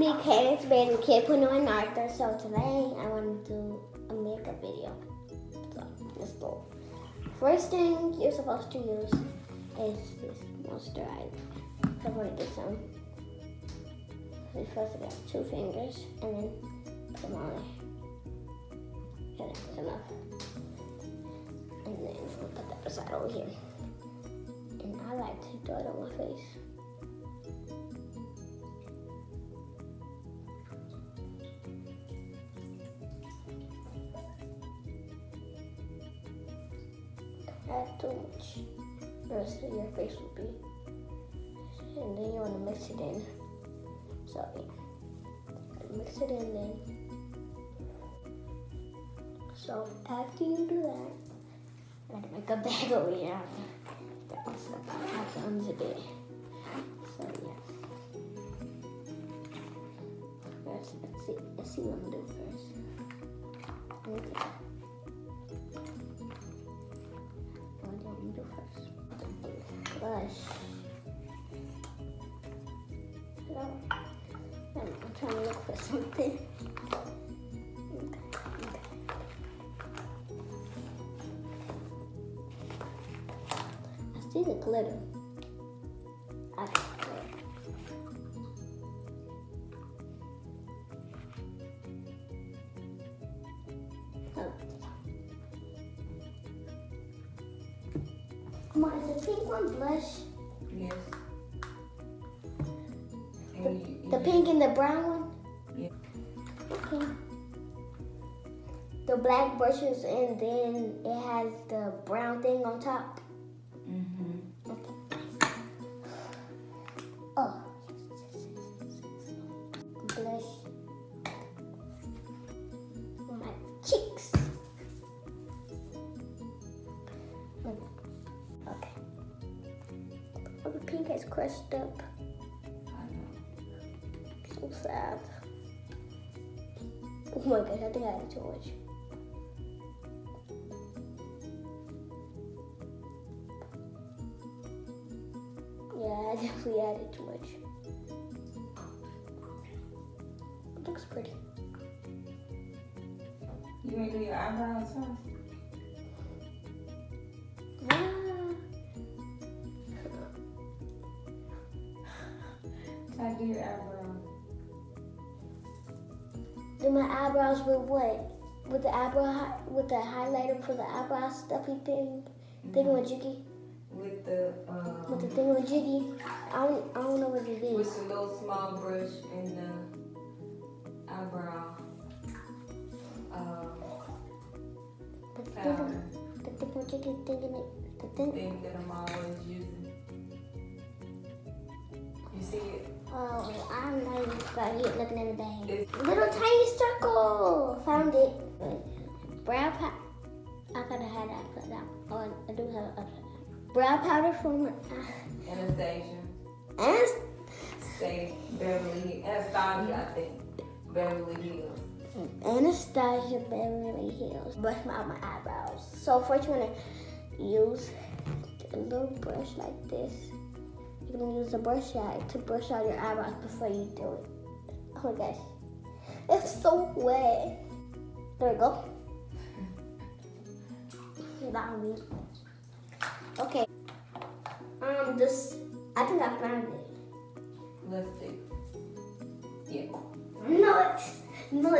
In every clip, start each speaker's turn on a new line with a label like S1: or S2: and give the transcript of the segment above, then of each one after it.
S1: me, Cadence Bailey, Kid Puno and Arthur. So today I want to do a makeup video. So let's go. First thing you're supposed to use is this moisturizer. So I'm gonna get some. You're supposed to get 2 fingers and then put them on there. Okay, that's enough. And then I'll put that beside over here. And I like to do it on my face. Add too much, the rest of your face will be. And then you want to mix it in. So yeah, mix it in then. So after you do that, I gotta make a bag over here. I have to unzip it. So yeah. First, let's see what I'm gonna do first. Okay. What do I do first? Blush. Hello. I'm trying to look for something. Okay. I see the glitter. Come on, is the pink one blush?
S2: Yes.
S1: The pink and the brown one?
S2: Yeah.
S1: Okay. The black brushes and then it has the brown thing on top.
S2: Mm-hmm.
S1: Okay. Oh. Blush. On my cheeks. Okay. Oh, the pink is crushed up. So sad. Oh my gosh, I think I added too much. Yeah, I definitely added too much. It looks pretty.
S2: You ain't do your eyebrows first? Try to do your eyebrows.
S1: Do my eyebrows with what? With the with the highlighter for the eyebrow stuffy thing, thingamajiggy.
S2: With the
S1: With the thingamajiggy. I don't know what it
S2: with
S1: is.
S2: the little small brush and the eyebrow powder
S1: The thingamajiggy
S2: thing that I'm always using. You see it?
S1: Oh, I'm not even about yet looking at the bag.
S2: It's
S1: Little tiny circle. Found it. Brow powder. I gotta have that upside down. Oh, I do have it upside down. Brow powder from
S2: Anastasia. Say Beverly Anastasia, I think. Beverly Hills.
S1: Anastasia Beverly Hills. Brush out my eyebrows. So first you wanna use a little brush like this. You're gonna use the brush to brush out your eyebrows before you do it. Oh my gosh. It's so wet. There we go. That me. Okay. This, I think I found it.
S2: Let's see. Yeah.
S1: No,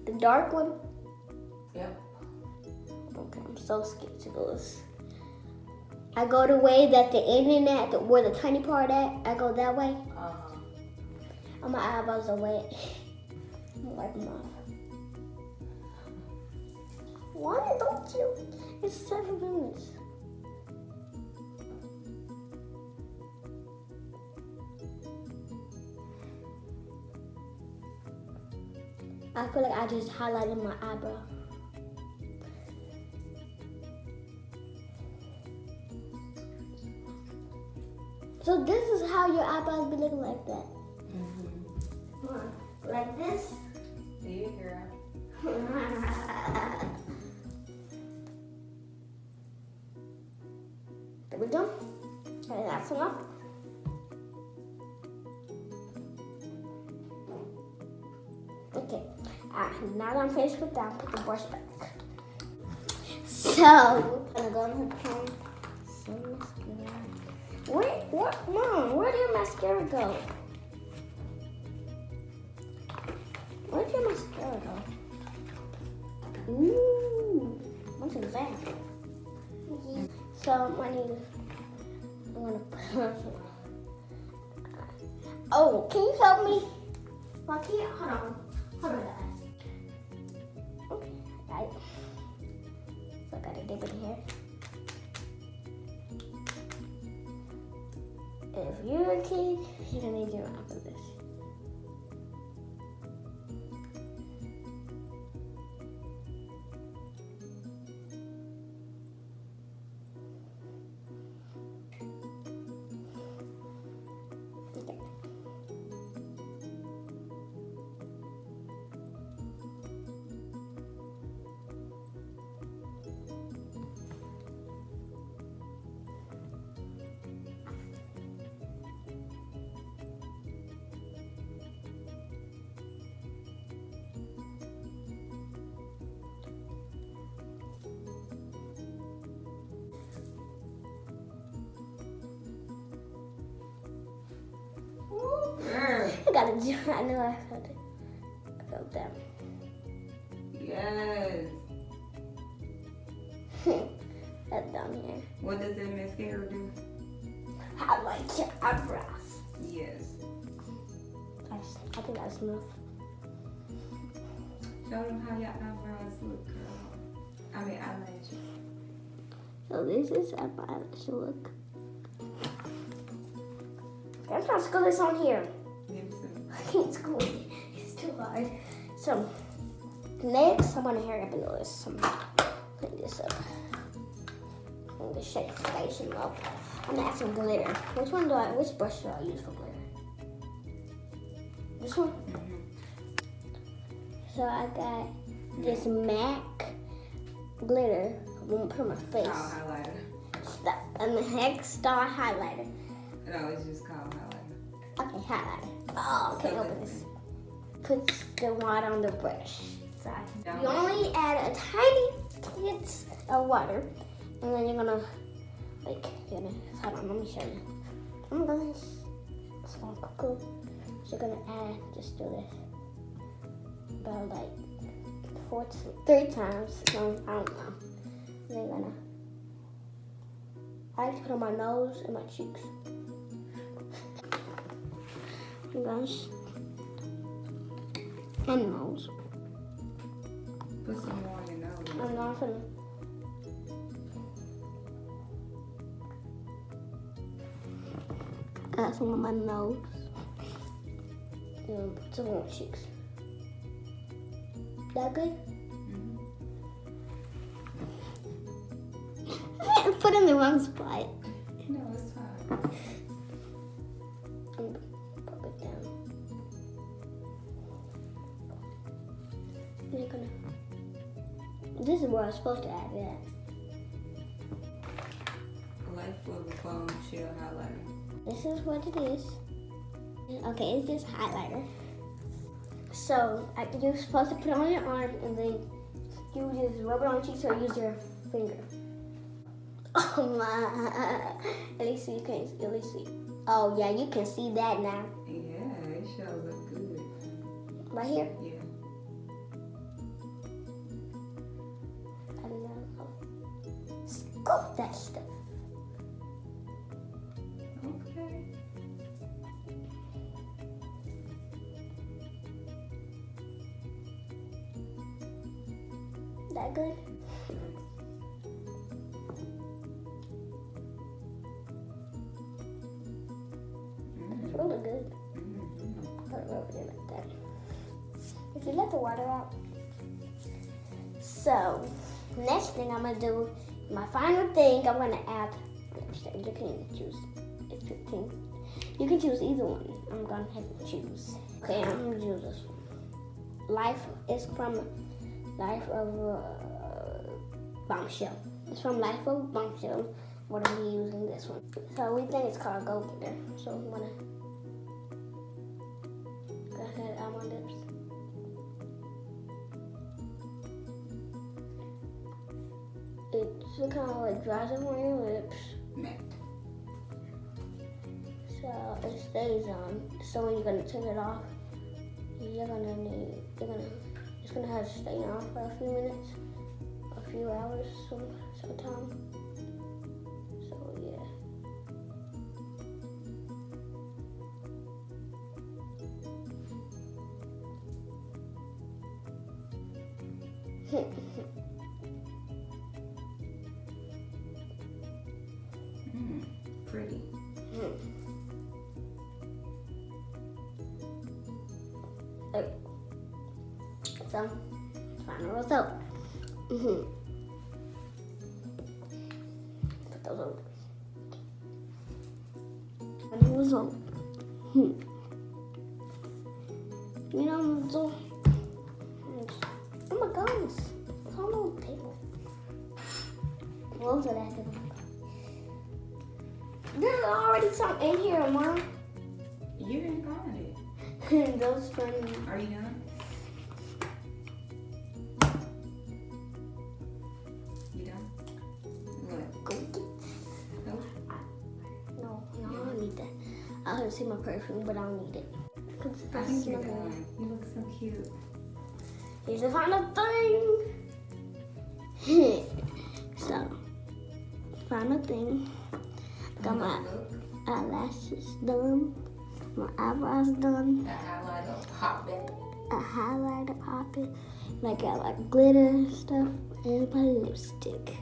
S1: the dark one.
S2: Yep.
S1: Okay, I'm so scared to do this. I go the way that the internet, where the tiny part at, I go that way. Oh, my eyebrows are wet. I'm gonna wipe them off. Why don't you? It's 7 minutes. I feel like I just highlighted my eyebrow. So this is how your eyebrows be looking like that. Like this.
S2: See, girl.
S1: There we go. Okay, that's enough. now that I'm finished with that, put the brush back. So, I'm gonna go and put some mascara. Mom, where did your mascara go? Where'd your mascara go? Ooh, what's in that? So, I'm gonna put. Oh, can you help me? Lucky, hold on, guys. Okay, right. So I gotta dip it here. If you're a kid, you're gonna need your mouth for this. Okay. I gotta do. I know I gotta go down.
S2: Yes.
S1: That's down here.
S2: What does that mascara do?
S1: Highlight your eyebrows.
S2: Yes.
S1: I think that's smooth.
S2: Show them how your eyebrows look, girl. I mean, eyelash.
S1: So this is how my eyelash look. I'm trying to screw this on here. I can't screw it. It's too hard. So next, I'm gonna hurry up and do this. I'm gonna clean this up. I'm gonna shake the station up. I'm gonna add some glitter. Which brush do I use for glitter? This one? So I got this MAC glitter. I'm gonna put on my face.
S2: Called highlighter.
S1: And the Hex Star highlighter.
S2: No, it's just called highlighter.
S1: Okay, highlighter. Oh, okay, open this. Put the water on the brush. So you only add a tiny bit of water, and then you're gonna hold on, let me show you. Oh my gosh, it's going cuckoo. So you're gonna add, just do this, about like 3 times. So I don't know. Then you're gonna. I like to put on my nose and my cheeks. Gosh. And nose.
S2: Put some more on your nose.
S1: I'm not gonna. Add some on my nose. And put some on my cheeks. That good? I put it in the wrong spot.
S2: No, it's fine.
S1: Pop it down. You're gonna. This is where I'm supposed to add that.
S2: Life of a Bombshell highlighter.
S1: This is what it is. Okay, it's just highlighter. So you're supposed to put it on your arm and then you just rub it on your cheeks or use your finger. Oh my! At least you can. At least see. Oh yeah, you can see that now.
S2: Yeah, it sure look good.
S1: Right here.
S2: Yeah.
S1: I don't know. Scoop that stuff.
S2: Okay.
S1: That good? It's really good. Put it over there like that. If you let the water out. So, next thing I'm gonna do, my final thing, I'm gonna add lipstick. You can choose. It's 15. You can choose either one. I'm gonna have to choose. Okay, I'm gonna choose this one. Life is from Life of Bombshell. It's from Life of Bombshell. We're gonna be using this one. So we think it's called Gold Glitter. So I'm gonna go ahead on my lips. It's kind of like dries up on your lips.
S2: Matte.
S1: So it stays on. So when you're gonna take it off, it's gonna have to stay on for a few minutes, a few hours, sometime. So yeah.
S2: Pretty.
S1: Okay. So, final result. Put those over. Final result. You know, so, oh my goodness, it's all on the table. What was that? There's already something in here, Mom.
S2: You didn't find it.
S1: Those funny.
S2: Are you done? You done? What?
S1: Go get.
S2: No?
S1: No, I don't need that. I can see my perfume, but I don't need it.
S2: I think you're done. You look so cute.
S1: Here's the final thing. So, final thing. Got my eyelashes done. My eyebrows done.
S2: The highlighter popping.
S1: A highlighter popping. I got like glitter stuff and my lipstick.